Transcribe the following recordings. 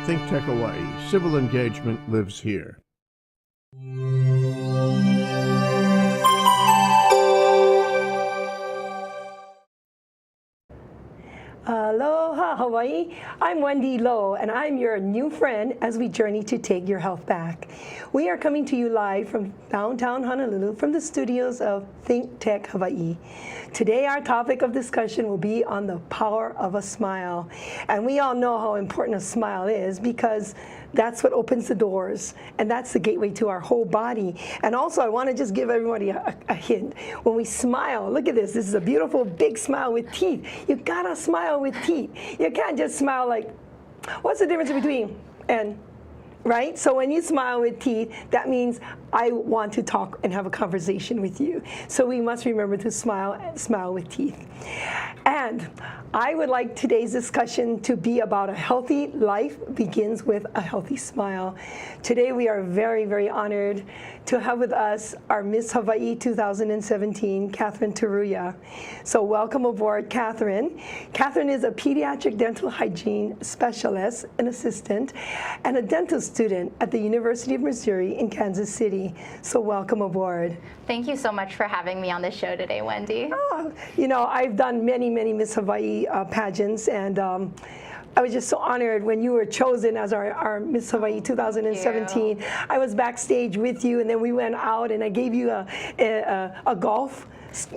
ThinkTech Hawaii. Civil engagement lives here. Aloha, Hawaii. I'm Wendy Lowe, and I'm your new friend as we journey to take your health back. We are coming to you live from downtown Honolulu from the studios of ThinkTech Hawaii. Today, our topic of discussion will be on the power of a smile. And we all know how important a smile is because that's what opens the doors, and that's the gateway to our whole body. And also, I want to just give everybody a hint. When we smile, look at this. This is a beautiful, big smile with teeth. You gotta smile with teeth. You can't just smile like, what's the difference between and, right? So when you smile with teeth, that means I want to talk and have a conversation with you. So we must remember to smile with teeth. And I would like today's discussion to be about a healthy life begins with a healthy smile. Today we are very, very honored to have with us our Miss Hawaii 2017, Catherine Taruya. So welcome aboard, Catherine. Catherine is a pediatric dental hygiene specialist and assistant and a dental student at the University of Missouri in Kansas City. So welcome aboard. Thank you so much for having me on the show today, Wendy. Oh, you know, I've done many, many Miss Hawaii pageants, and I was just so honored when you were chosen as our Miss Hawaii 2017. I was backstage with you, and then we went out, and I gave you a golf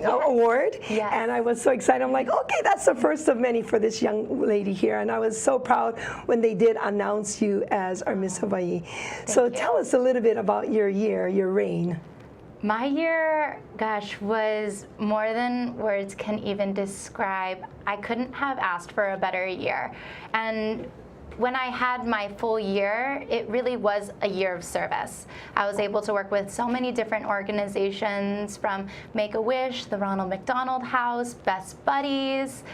award, yes. And I was so excited. I'm like, okay, that's the first of many for this young lady here, and I was so proud when they did announce you as our Miss Hawaii. So tell us a little bit about your year, your reign. My year, gosh, was more than words can even describe. I couldn't have asked for a better year. And when I had my full year, it really was a year of service. I was able to work with so many different organizations, from Make-A-Wish, the Ronald McDonald House, Best Buddies.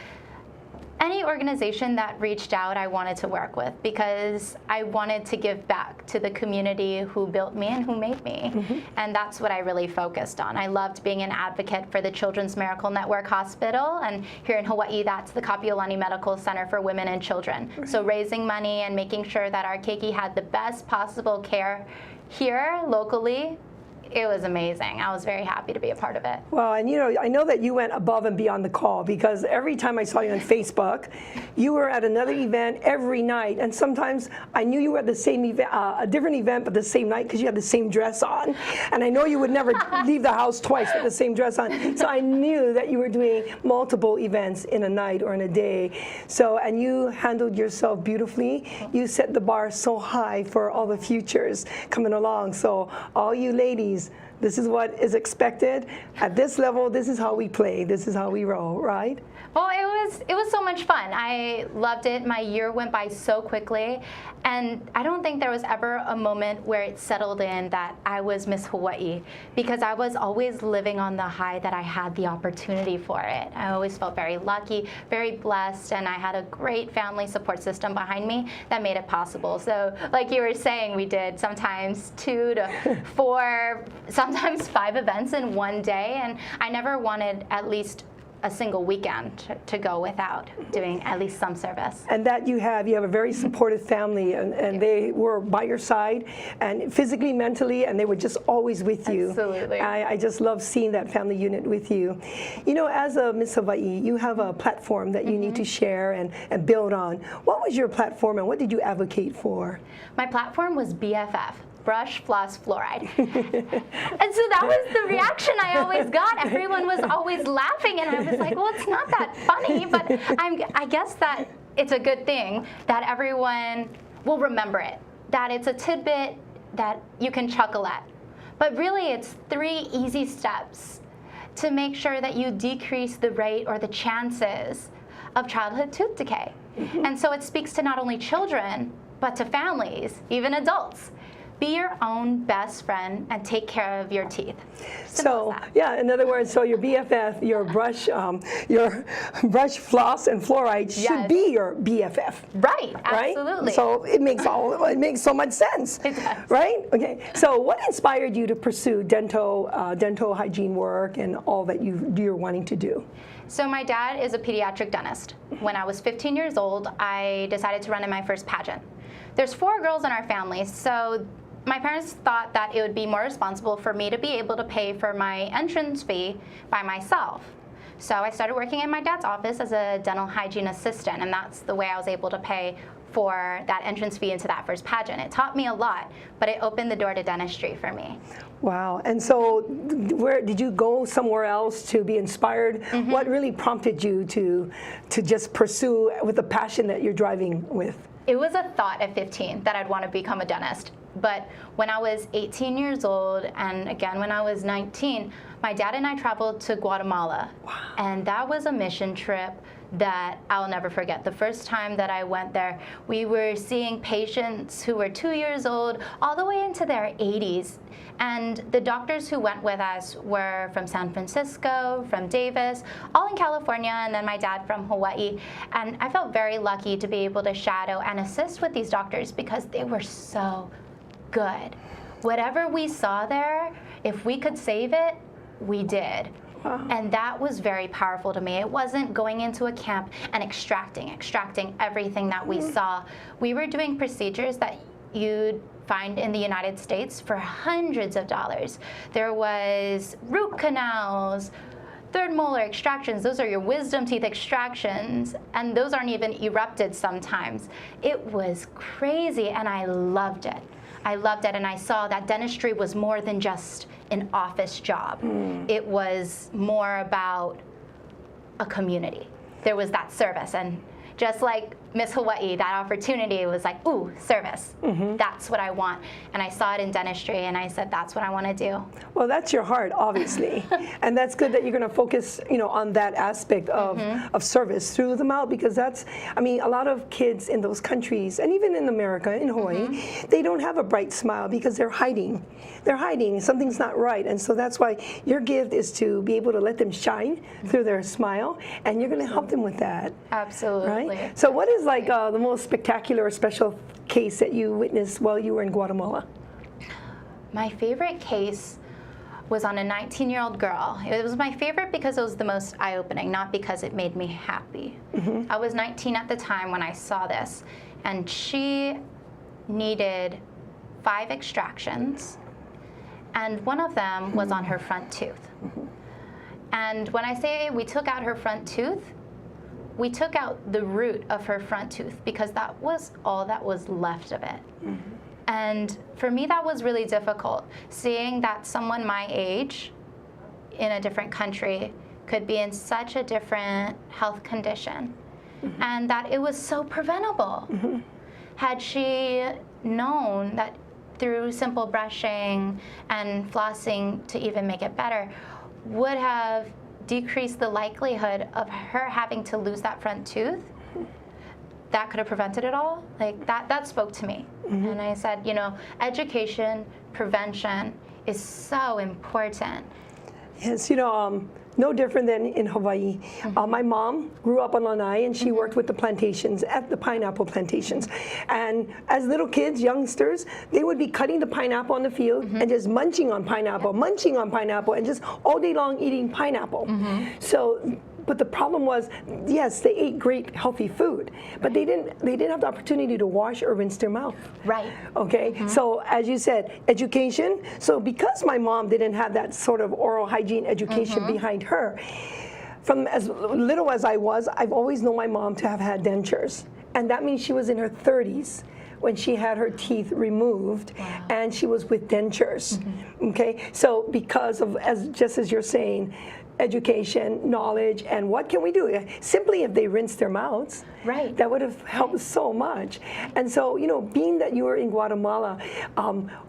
Any organization that reached out, I wanted to work with because I wanted to give back to the community who built me and who made me. Mm-hmm. And that's what I really focused on. I loved being an advocate for the Children's Miracle Network Hospital, and here in Hawaii, that's the Kapiolani Medical Center for Women and Children. Right. So raising money and making sure that our keiki had the best possible care here locally. It was amazing. I was very happy to be a part of it. Well, and you know, I know that you went above and beyond the call, because every time I saw you on Facebook, you were at another event every night, and sometimes I knew you were at the same event, a different event, but the same night, because you had the same dress on. And I know you would never leave the house twice with the same dress on. So I knew that you were doing multiple events in a night or in a day. So, and you handled yourself beautifully. You set the bar so high for all the futures coming along. So all you ladies, this is what is expected. At this level, this is how we play. This is how we roll, right? Well, it was so much fun. I loved it. My year went by so quickly, and I don't think there was ever a moment where it settled in that I was Miss Hawaii, because I was always living on the high that I had the opportunity for it. I always felt very lucky, very blessed, and I had a great family support system behind me that made it possible. So like you were saying, we did sometimes 2 to 4, sometimes 5 events in one day, and I never wanted at least a single weekend to go without doing at least some service. And that you have a very supportive family, and they were by your side, and physically, mentally, and they were just always with you. Absolutely. I just love seeing that family unit with you. You know, as a Miss Hawaii, you have a platform that you need to share and build on. What was your platform, and what did you advocate for? My platform was BFF. Brush, floss, fluoride. And so that was the reaction I always got. Everyone was always laughing, and I was like, well, it's not that funny, but I guess that it's a good thing that everyone will remember it, that it's a tidbit that you can chuckle at. But really, it's 3 easy steps to make sure that you decrease the rate or the chances of childhood tooth decay. And so it speaks to not only children, but to families, even adults. Be your own best friend and take care of your teeth. So, yeah, in other words, so your BFF, your brush, floss, and fluoride should be your BFF. Right, absolutely. Right? So it makes so much sense. It does. Right? Okay. So what inspired you to pursue dental hygiene work and all that you're wanting to do? So my dad is a pediatric dentist. When I was 15 years old, I decided to run in my first pageant. there's 4 girls in our family, so my parents thought that it would be more responsible for me to be able to pay for my entrance fee by myself. So I started working in my dad's office as a dental hygiene assistant, and that's the way I was able to pay for that entrance fee into that first pageant. It taught me a lot, but it opened the door to dentistry for me. Wow. And so where did you go somewhere else to be inspired? What really prompted you to just pursue with the passion that you're driving with? It was a thought at 15 that I'd want to become a dentist. But when I was 18 years old, and again when I was 19, my dad and I traveled to Guatemala. Wow. And that was a mission trip that I'll never forget. The first time that I went there, we were seeing patients who were 2 years old all the way into their 80s. And the doctors who went with us were from San Francisco, from Davis, all in California, and then my dad from Hawaii. And I felt very lucky to be able to shadow and assist with these doctors because they were so good. Whatever we saw there, if we could save it, we did. Wow. And that was very powerful to me. It wasn't going into a camp and extracting everything that we saw. We were doing procedures that you'd find in the United States for hundreds of dollars. There was root canals, third molar extractions, those are your wisdom teeth extractions, and those aren't even erupted sometimes. It was crazy, and I loved it. I loved it, and I saw that dentistry was more than just an office job. It was more about a community. There was that service, and just like Miss Hawaii, that opportunity was like, ooh, service. That's what I want. And I saw it in dentistry, and I said, that's what I want to do. Well, that's your heart, obviously. And that's good that you're going to focus, on that aspect of service through the mouth, because that's, I mean, a lot of kids in those countries, and even in America, in Hawaii, they don't have a bright smile because they're hiding. They're hiding. Something's not right. And so that's why your gift is to be able to let them shine through their smile, and you're going to help them with that. Absolutely. Right? So what is like the most spectacular or special case that you witnessed while you were in Guatemala? My favorite case was on a 19-year-old girl. It was my favorite because it was the most eye-opening, not because it made me happy. I was 19 at the time when I saw this, and she needed 5 extractions, and one of them was on her front tooth. And when I say we took out her front tooth, we took out the root of her front tooth because that was all that was left of it. And for me, that was really difficult, seeing that someone my age in a different country could be in such a different health condition, and that it was so preventable. Had she known that through simple brushing and flossing to even make it better, would have decreased the likelihood of her having to lose that front tooth, that could have prevented it all. Like that spoke to me. And I said, education, prevention is so important. Yes, no different than in Hawaii. My mom grew up on Lanai, and she worked with the plantations, at the pineapple plantations. And as little kids, youngsters, they would be cutting the pineapple on the field and just munching on pineapple, and just all day long eating pineapple. So, but the problem was, yes, they ate great, healthy food, but they didn't have the opportunity to wash or rinse their mouth. Right. Okay. So as you said, education. So because my mom didn't have that sort of oral hygiene education behind her, from as little as I was, I've always known my mom to have had dentures, and that means she was in her 30s when she had her teeth removed, and she was with dentures. Okay. So because of, just as you're saying, education, knowledge, and what can we do? Simply if they rinse their mouths, that would have helped so much. And so, being that you were in Guatemala,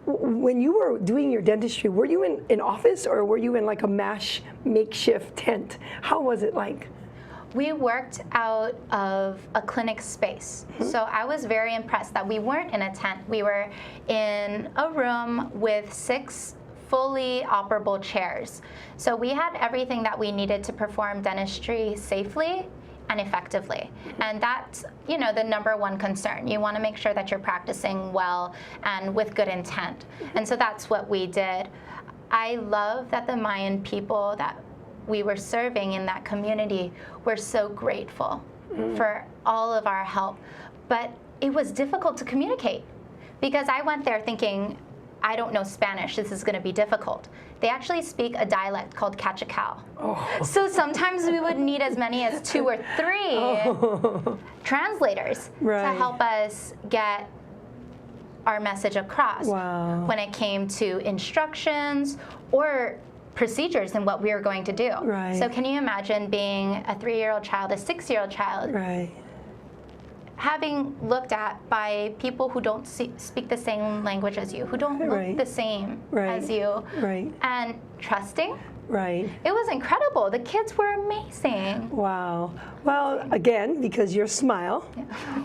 when you were doing your dentistry, were you in an office, or were you in like a makeshift tent? How was it like? We worked out of a clinic space. So I was very impressed that we weren't in a tent. We were in a room with 6 fully operable chairs. So we had everything that we needed to perform dentistry safely and effectively. And that's, the #1 concern. You want to make sure that you're practicing well and with good intent. And so that's what we did. I love that the Mayan people that we were serving in that community were so grateful for all of our help. But it was difficult to communicate because I went there thinking, I don't know Spanish, this is going to be difficult. They actually speak a dialect called Cachacal. So sometimes we would need as many as 2 or 3 translators to help us get our message across when it came to instructions or procedures and what we were going to do. So can you imagine being a 3-year-old child, a 6-year-old child, having looked at by people who don't speak the same language as you, who don't look the same as you, and trusting? It was incredible. The kids were amazing. Wow. Well, again, because your smile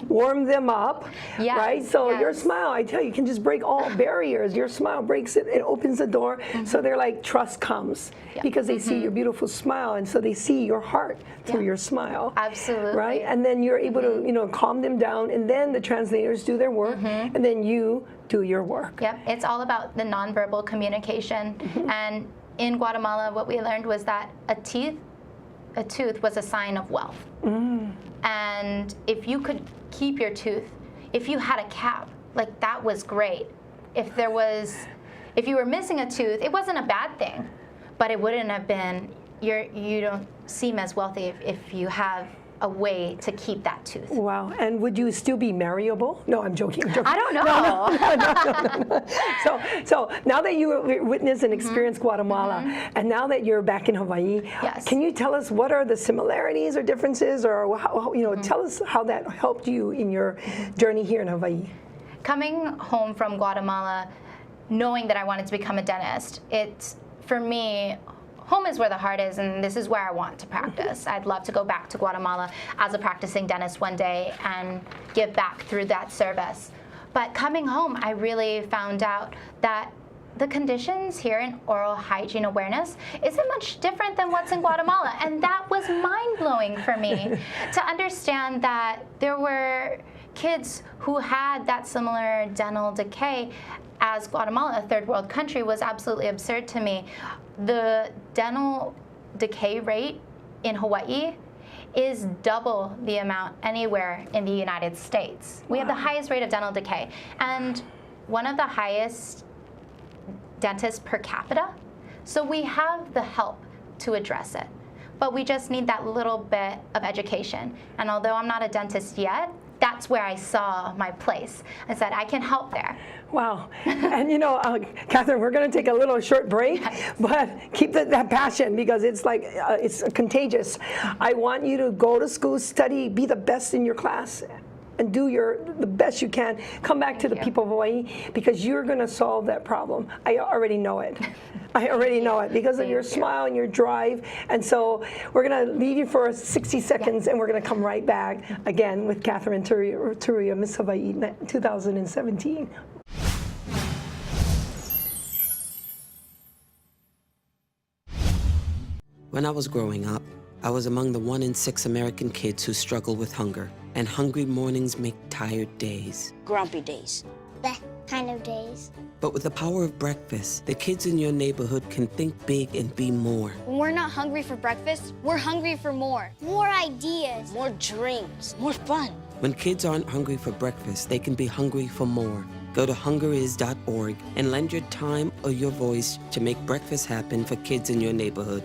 warmed them up, right? So your smile, I tell you, can just break all barriers. Your smile breaks it, it opens the door. So they're like, trust comes because they see your beautiful smile, and so they see your heart through your smile. Absolutely. Right? And then you're able to, you know, calm them down, and then the translators do their work, and then you do your work. Yep. It's all about the nonverbal communication. And in Guatemala, what we learned was that a tooth was a sign of wealth. And if you could keep your tooth, if you had a cap, like that was great. If you were missing a tooth, it wasn't a bad thing, but it wouldn't have been, you don't seem as wealthy if you have a way to keep that tooth. Wow. And would you still be marriable? No, I'm joking. I don't know. No. So now that you witnessed and experienced Guatemala, and now that you're back in Hawaii, can you tell us what are the similarities or differences, or how, you know, tell us how that helped you in your journey here in Hawaii? Coming home from Guatemala, knowing that I wanted to become a dentist, for me, home is where the heart is, and this is where I want to practice. I'd love to go back to Guatemala as a practicing dentist one day and give back through that service. But coming home, I really found out that the conditions here in oral hygiene awareness isn't much different than what's in Guatemala. And that was mind-blowing for me to understand that there were kids who had that similar dental decay. As Guatemala, a third world country, was absolutely absurd to me. The dental decay rate in Hawaii is double the amount anywhere in the United States. We have the highest rate of dental decay and one of the highest dentists per capita. So we have the help to address it, but we just need that little bit of education. And although I'm not a dentist yet, that's where I saw my place. I said, I can help there. Wow. And you know, Catherine, we're going to take a little short break, but keep that passion because it's like, it's contagious. I want you to go to school, study, be the best in your class, and do the best you can. Come back to the people of Hawaii because you're going to solve that problem. I already know it. I already know it because of your smile and your drive. And so we're going to leave you for 60 seconds, and we're going to come right back again with Catherine Turia, Miss Hawaii 2017. When I was growing up, I was among the 1 in 6 American kids who struggle with hunger. And hungry mornings make tired days. Grumpy days. Bleh kind of days. But with the power of breakfast, the kids in your neighborhood can think big and be more. When we're not hungry for breakfast, we're hungry for more. More ideas. More dreams. More fun. When kids aren't hungry for breakfast, they can be hungry for more. Go to hungeris.org and lend your time or your voice to make breakfast happen for kids in your neighborhood.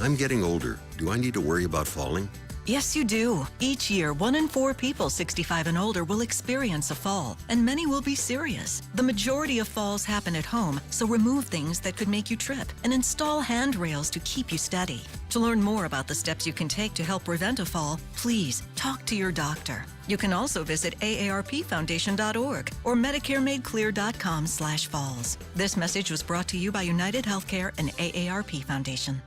I'm getting older. Do I need to worry about falling? Yes, you do. Each year, 1 in 4 people 65 and older will experience a fall, and many will be serious. The majority of falls happen at home, so remove things that could make you trip and install handrails to keep you steady. To learn more about the steps you can take to help prevent a fall, please talk to your doctor. You can also visit aarpfoundation.org or medicaremadeclear.com/falls. This message was brought to you by United Healthcare and AARP Foundation.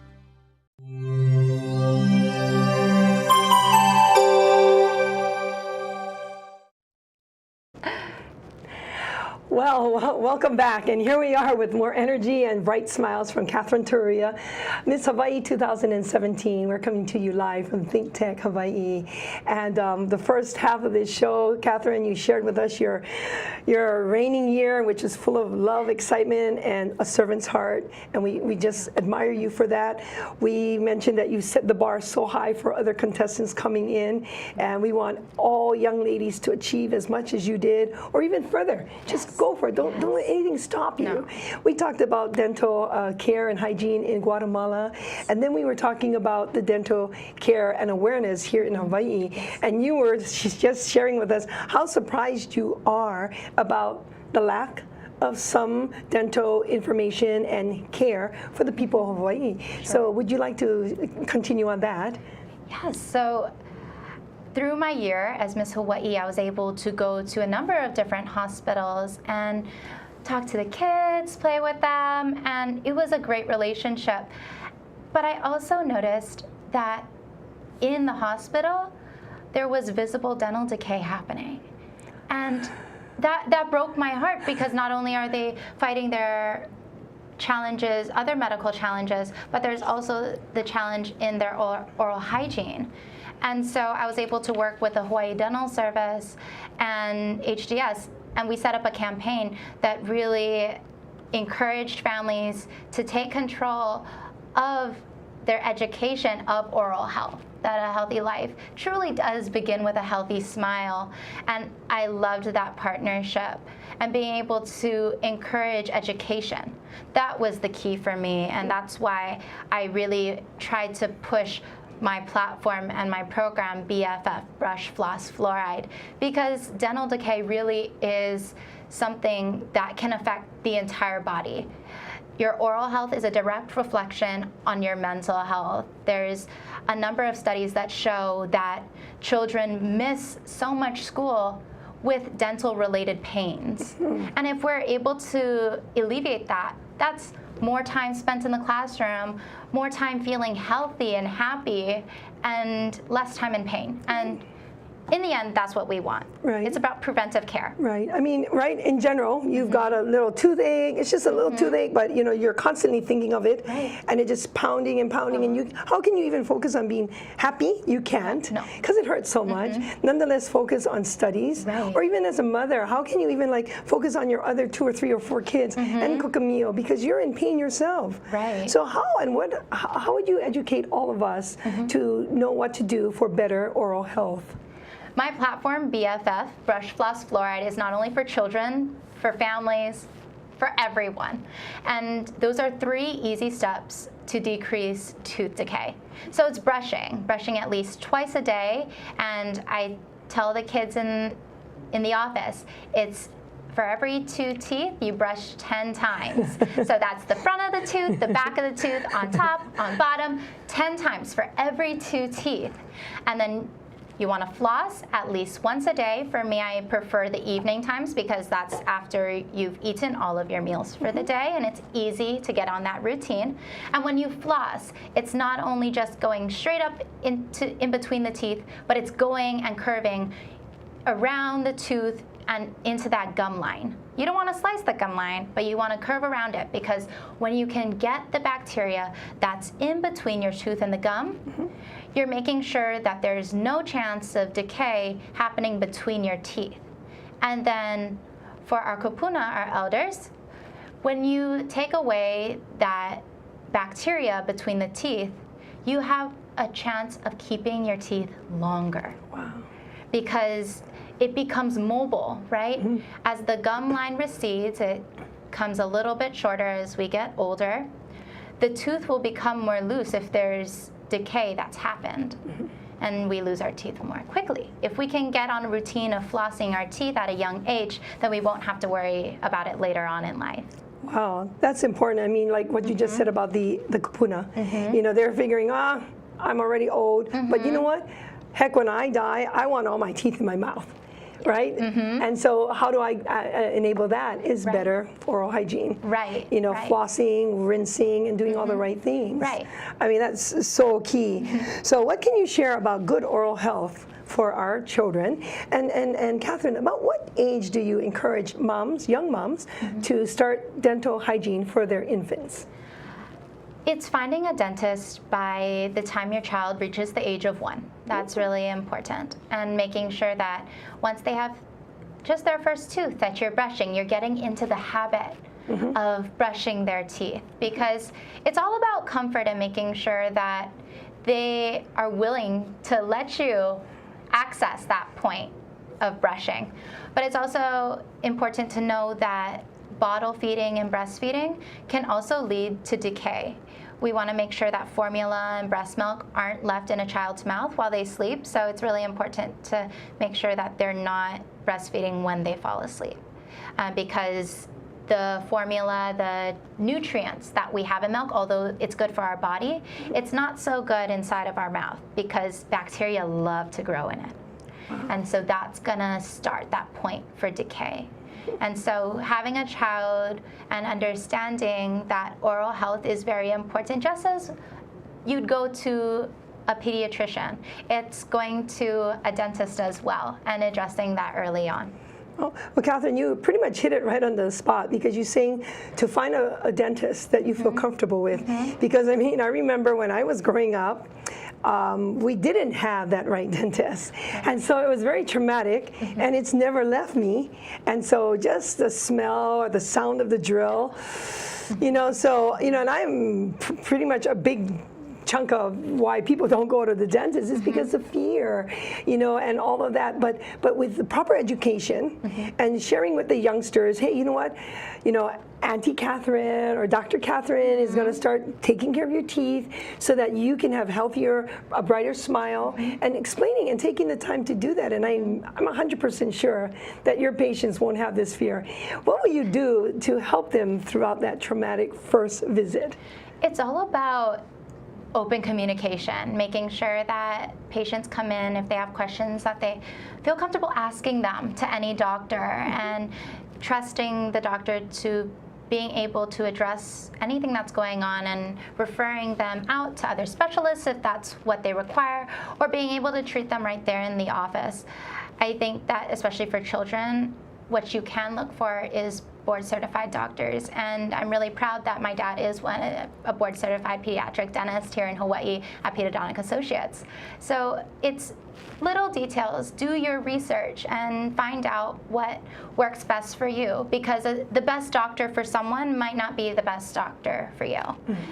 Well, welcome back. And here we are with more energy and bright smiles from Catherine Turia. Miss Hawaii 2017. We're coming to you live from Think Tech Hawaii. And the first half of this show, Catherine, you shared with us your reigning year, which is full of love, excitement, and a servant's heart. And we just admire you for that. We mentioned that you set the bar so high for other contestants coming in. And we want all young ladies to achieve as much as you did, or even further. Just go for it. Don't let anything stop you. No. We talked about dental care and hygiene in Guatemala, and then we were talking about the dental care and awareness here in Hawaii. And you were just sharing with us how surprised you are about the lack of some dental information and care for the people of Hawaii. Sure. So would you like to continue on that? Yes. So through my year as Miss Hawaii, I was able to go to a number of different hospitals and talk to the kids, play with them, and it was a great relationship. But I also noticed that in the hospital, there was visible dental decay happening. And that broke my heart, because not only are they fighting their challenges, other medical challenges, but there's also the challenge in their oral hygiene. And so I was able to work with the Hawaii Dental Service and HDS, and we set up a campaign that really encouraged families to take control of their education of oral health, that a healthy life truly does begin with a healthy smile. And I loved that partnership and being able to encourage education. That was the key for me, and that's why I really tried to push my platform and my program, BFF, Brush, Floss, Fluoride, because dental decay really is something that can affect the entire body. Your oral health is a direct reflection on your mental health. There's a number of studies that show that children miss so much school with dental-related pains. And if we're able to alleviate that, that's more time spent in the classroom, more time feeling healthy and happy, and less time in pain. And in the end, that's what we want. Right. It's about preventive care. Right. I mean, right, in general, you've got a little toothache. It's just a little toothache, but you know, you're constantly thinking of it, and it's just pounding and pounding. And how can you even focus on being happy? You can't, because it hurts so much. Nonetheless, focus on studies, or even as a mother, how can you even like focus on your other 2 or 3 or 4 kids and cook a meal, because you're in pain yourself. Right. So how would you educate all of us to know what to do for better oral health? My platform, BFF, Brush, Floss, Fluoride, is not only for children, for families, for everyone. And those are 3 easy steps to decrease tooth decay. So it's brushing at least twice a day. And I tell the kids in the office, it's for every 2 teeth, you brush 10 times. So that's the front of the tooth, the back of the tooth, on top, on bottom, 10 times for every 2 teeth. And then you want to floss at least once a day. For me, I prefer the evening times, because that's after you've eaten all of your meals for the day, and it's easy to get on that routine. And when you floss, it's not only just going straight up in between the teeth, but it's going and curving around the tooth and into that gum line. You don't want to slice the gum line, but you want to curve around it, because when you can get the bacteria that's in between your tooth and the gum, you're making sure that there's no chance of decay happening between your teeth. And then for our kupuna, our elders, when you take away that bacteria between the teeth, you have a chance of keeping your teeth longer. Wow. Because it becomes mobile, right? As the gum line recedes, it comes a little bit shorter as we get older. The tooth will become more loose if there's decay that's happened, and we lose our teeth more quickly. If we can get on a routine of flossing our teeth at a young age, then we won't have to worry about it later on in life. Wow, that's important. I mean, like what you just said about the kupuna. You know, they're figuring, I'm already old, but you know what? Heck, when I die, I want all my teeth in my mouth. Right? And so how do I enable that is better oral hygiene. Right. You know, flossing, rinsing, and doing all the right things. Right. I mean, that's so key. So what can you share about good oral health for our children. And Catherine, about what age do you encourage moms, young moms, to start dental hygiene for their infants? It's finding a dentist by the time your child reaches the age of 1. That's really important. And making sure that once they have just their first tooth that you're brushing, you're getting into the habit of brushing their teeth, because it's all about comfort and making sure that they are willing to let you access that point of brushing. But it's also important to know that bottle feeding and breastfeeding can also lead to decay. We want to make sure that formula and breast milk aren't left in a child's mouth while they sleep, so it's really important to make sure that they're not breastfeeding when they fall asleep, because the formula, the nutrients that we have in milk, although it's good for our body, it's not so good inside of our mouth because bacteria love to grow in it. And so that's gonna start that point for decay. And so having a child and understanding that oral health is very important, just as you'd go to a pediatrician, it's going to a dentist as well, and addressing that early on. Oh, well, Catherine, you pretty much hit it right on the spot, because you're saying to find a dentist that you feel comfortable with. Because I mean, I remember when I was growing up, we didn't have that right dentist. And so it was very traumatic, and it's never left me. And so just the smell or the sound of the drill, you know, so, you know, and I'm pretty much a big chunk of why people don't go to the dentist is because of fear, you know, and all of that. But with the proper education and sharing with the youngsters, hey, you know what, you know, Auntie Catherine or Dr. Catherine is going to start taking care of your teeth so that you can have healthier, a brighter smile, and explaining and taking the time to do that. And I'm 100% sure that your patients won't have this fear. What will you do to help them throughout that traumatic first visit? It's all about open communication, making sure that patients come in if they have questions that they feel comfortable asking them to any doctor, and trusting the doctor to being able to address anything that's going on and referring them out to other specialists if that's what they require, or being able to treat them right there in the office. I think that especially for children, what you can look for is board-certified doctors, and I'm really proud that my dad is a board-certified pediatric dentist here in Hawaii at Pedodontic Associates. So it's little details. Do your research and find out what works best for you, because the best doctor for someone might not be the best doctor for you.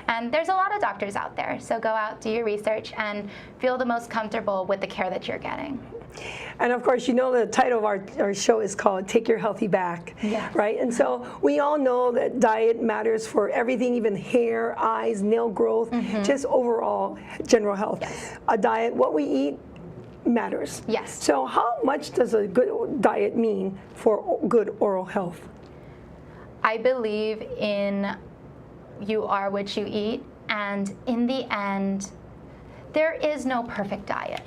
And there's a lot of doctors out there, so go out, do your research, and feel the most comfortable with the care that you're getting. And of course, you know, the title of our show is called Take Your Healthy Back, right? And so we all know that diet matters for everything, even hair, eyes, nail growth, just overall general health. A diet, what we eat, matters. Yes. So how much does a good diet mean for good oral health? I believe in you are what you eat, and in the end, there is no perfect diet.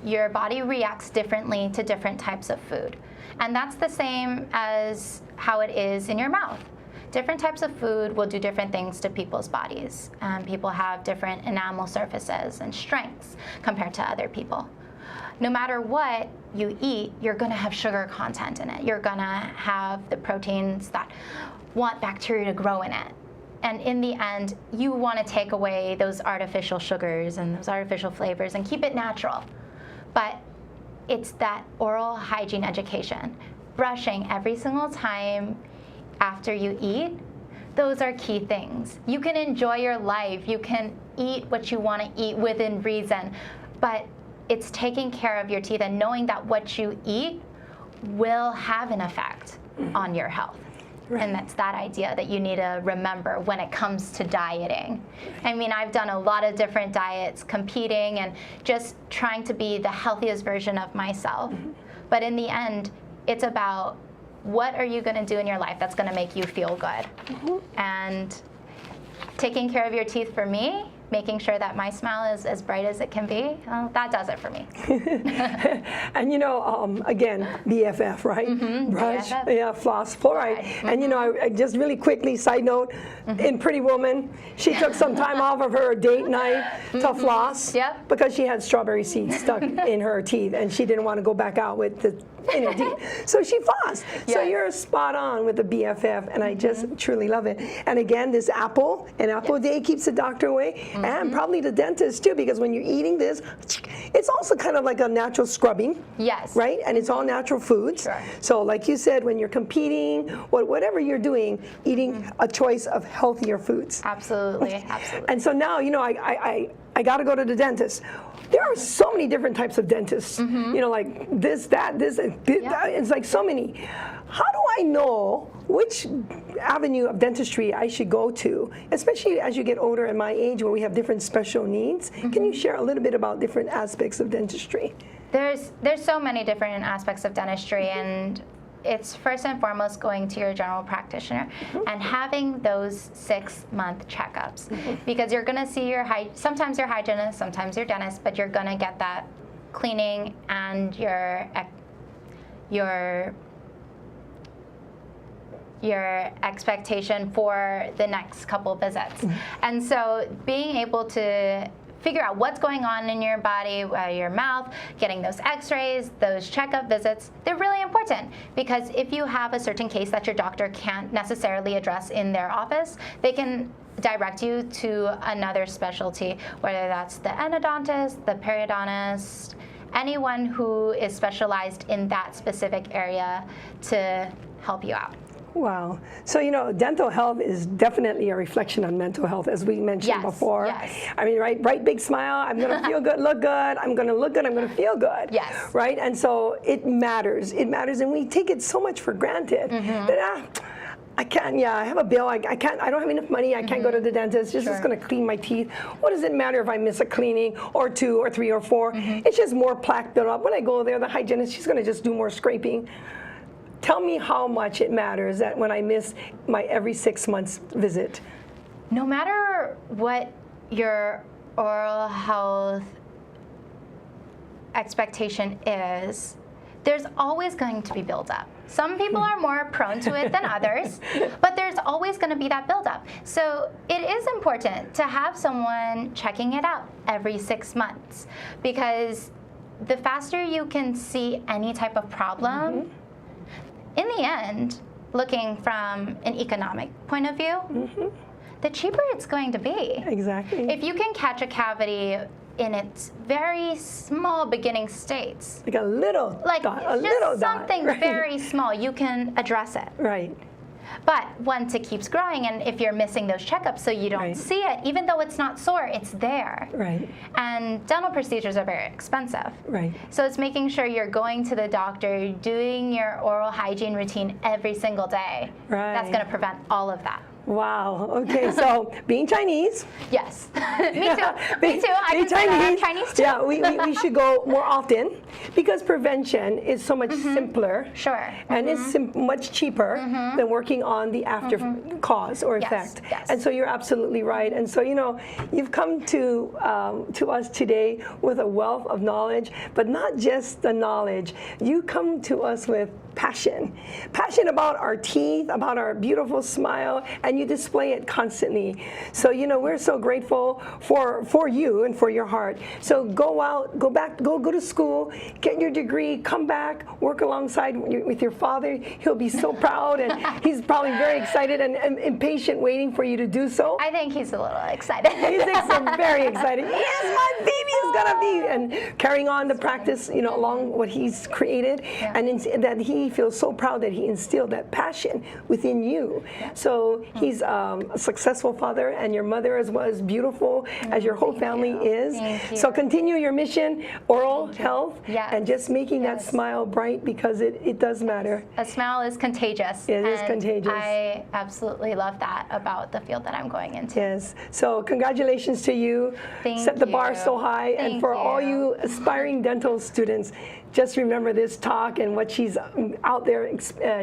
Your body reacts differently to different types of food. And that's the same as how it is in your mouth. Different types of food will do different things to people's bodies. People have different enamel surfaces and strengths compared to other people. No matter what you eat, you're gonna have sugar content in it. You're gonna have the proteins that want bacteria to grow in it. And in the end, you want to take away those artificial sugars and those artificial flavors and keep it natural. But it's that oral hygiene education. Brushing every single time after you eat, those are key things. You can enjoy your life. You can eat what you want to eat within reason. But it's taking care of your teeth and knowing that what you eat will have an effect on your health. And that's that idea that you need to remember when it comes to dieting. I mean, I've done a lot of different diets, competing and just trying to be the healthiest version of myself. But in the end, it's about what are you going to do in your life that's going to make you feel good. And taking care of your teeth for me making sure that my smile is as bright as it can be, that does it for me. And you know, again, BFF, right? Brush, BFF. yeah, floss, fluoride. And you know, I just really quickly, side note, in Pretty Woman, she took some time off of her date night to floss Yep. because she had strawberry seeds stuck in her teeth, and she didn't want to go back out with the in her teeth. So she flossed. So Yes. you're spot on with the BFF, and I just truly love it. And again, this apple, an apple a day keeps the doctor away, and probably the dentist too, because when you're eating this, it's also kind of like a natural scrubbing. Yes. Right? And it's all natural foods. Sure. So like you said, when you're competing, whatever you're doing, eating a choice of healthier foods. Absolutely, absolutely. And so now, you know, I got to go to the dentist. There are so many different types of dentists. You know, like this, that, this, and that. It's like so many. How do I know which avenue of dentistry I should go to, especially as you get older at my age where we have different special needs? Can you share a little bit about different aspects of dentistry? There's so many different aspects of dentistry, and it's first and foremost going to your general practitioner and having those 6-month checkups, because you're going to see sometimes your hygienist, sometimes your dentist, but you're going to get that cleaning and your expectation for the next couple visits. And so being able to figure out what's going on in your body, your mouth, getting those x-rays, those checkup visits, they're really important, because if you have a certain case that your doctor can't necessarily address in their office, they can direct you to another specialty, whether that's the endodontist, the periodontist, anyone who is specialized in that specific area to help you out. Wow. So, you know, dental health is definitely a reflection on mental health, as we mentioned Yes, before. yes. I mean, right, bright, big smile, I'm going to feel good, look good, I'm going to look good, I'm going to feel good. Yes. Right? And so it matters. It matters, and we take it so much for granted. That, I can't, I have a bill, I can't, I don't have enough money, I can't go to the dentist, just going to clean my teeth. What does it matter if I miss a cleaning, or 2, or 3, or 4? It's just more plaque built up. When I go there, the hygienist, she's going to just do more scraping. Tell me how much it matters that when I miss my every 6 months visit. No matter what your oral health expectation is, there's always going to be buildup. Some people are more prone to it than others, but there's always going to be that buildup. So it is important to have someone checking it out every 6 months, because the faster you can see any type of problem, in the end, looking from an economic point of view, the cheaper it's going to be. Exactly. If you can catch a cavity in its very small beginning states, Like a little dot, a little just dot, something right? very small, you can address it. Right. But once it keeps growing, and if you're missing those checkups so you don't Right. see it, even though it's not sore, it's there. Right. And dental procedures are very expensive. Right. So it's making sure you're going to the doctor, doing your oral hygiene routine every single day. Right. That's going to prevent all of that. Wow. Okay. So being Chinese. Yes. Me too. Me too. I being can say that I'm Chinese too. Yeah, we should go more often, because prevention is so much simpler. Sure. And it's much cheaper than working on the after cause or Yes, effect. yes. And so you're absolutely right. And so, you know, you've come to us today with a wealth of knowledge, but not just the knowledge. You come to us with passion about our teeth, about our beautiful smile, and you display it constantly. So, you know, we're so grateful for you and for your heart. So go out, go to school, get your degree, come back, work alongside with your father. He'll be so proud, and he's probably very excited and impatient waiting for you to do so. I think he's a little excited. He's very excited. Yes, my baby is gonna be, and carrying on the practice, you know, along what he's created, and that he feels so proud that he instilled that passion within you. So he's a successful father, and your mother as well, as beautiful as your whole family is. Thank you. So continue your mission, oral health, Yes. and just making that Yes. smile bright, because it does matter. A smile is contagious. It is and contagious. I absolutely love that about the field that I'm going into. Yes. So congratulations to you. Thank Set the bar you. so high. And Thank for all you. you aspiring dental students, just remember this talk and what she's out there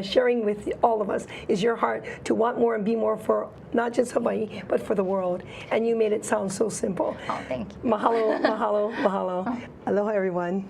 sharing with all of us is your heart to want more and be more more for not just Hawaii, but for the world. And you made it sound so simple. Oh, thank you. Mahalo, mahalo, mahalo. Aloha, everyone.